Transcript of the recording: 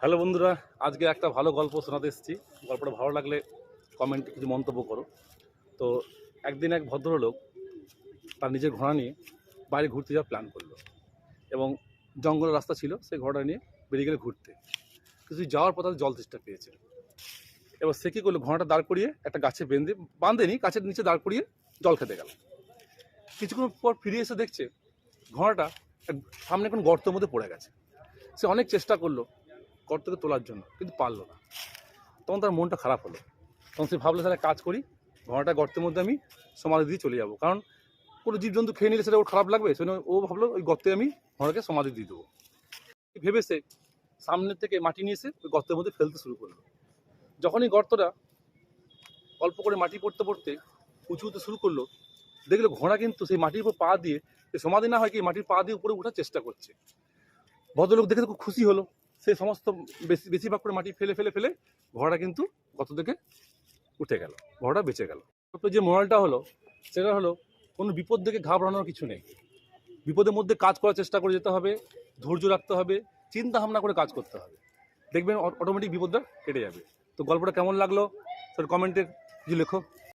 Hello বন্ধুরা, আজকে একটা ভালো গল্প শোনাতে এসেছি। গল্পটা ভালো লাগলে কমেন্টে কিছু মন্তব্য করো। তো একদিন এক ভদ্রলোক তার নিজের ঘোড়া নিয়ে বাইরে ঘুরতে যাওয়ার প্ল্যান করলো এবং জঙ্গলের রাস্তা ছিল, সেই ঘোড়া নিয়ে বেরিয়ে গেলে ঘুরতে। কিছু যাওয়ার পর তাদের জল তেষ্টা পেয়েছে। এবার সে কী করলো, ঘোড়াটা দাঁড় করিয়ে একটা গাছে বাঁধেনি, গাছের নিচে দাঁড় করিয়ে জল খেতে গেল। কিছুক্ষণ পর ফিরে এসে দেখছে ঘোড়াটা সামনে কোন গর্তের মধ্যে পড়ে গেছে। সে অনেক চেষ্টা করলো গর্তকে তোলার জন্য, কিন্তু পারলো না। তখন তার মনটা খারাপ হলো। তখন সে ভাবলো, তাহলে কাজ করি, ঘোড়াটা গর্তের মধ্যে আমি সমাধি দিয়ে চলে যাবো, কারণ কোনো জীবজন্তু খেয়ে নিলে সেটা ওর খারাপ লাগবে। সেজন্য ও ভাবলো ওই গর্তে আমি ঘোড়াকে সমাধি দিয়ে দেবো। ভেবে সে সামনের থেকে মাটি নিয়ে এসে ওই গর্তের মধ্যে ফেলতে শুরু করলো। যখনই গর্তটা অল্প করে মাটি পড়তে পড়তে উঁচু হতে শুরু করলো, দেখলো ঘোড়া কিন্তু সেই মাটির উপর পা দিয়ে, সমাধি না হয় কি মাটির পা দিয়ে উপরে ওঠার চেষ্টা করছে। ভদ্রলোক দেখে খুব খুশি হলো। সে সমস্ত বেশিরভাগ করে মাটি ফেলে ফেলে ফেলে ঘোড়াটা কিন্তু গর্ত থেকে উঠে গেল, ঘোড়াটা বেঁচে গেল। তো যে মোরালটা হলো, সেটা হলো কোনো বিপদ দেখে ঘাবড়ানোর কিছু নেই। বিপদের মধ্যে কাজ করার চেষ্টা করে যেতে হবে, ধৈর্য রাখতে হবে, চিন্তা ভাবনা করে কাজ করতে হবে, দেখবেন অটোমেটিক বিপদটা কেটে যাবে। তো গল্পটা কেমন লাগলো সেটা কমেন্টে কিছু লেখো।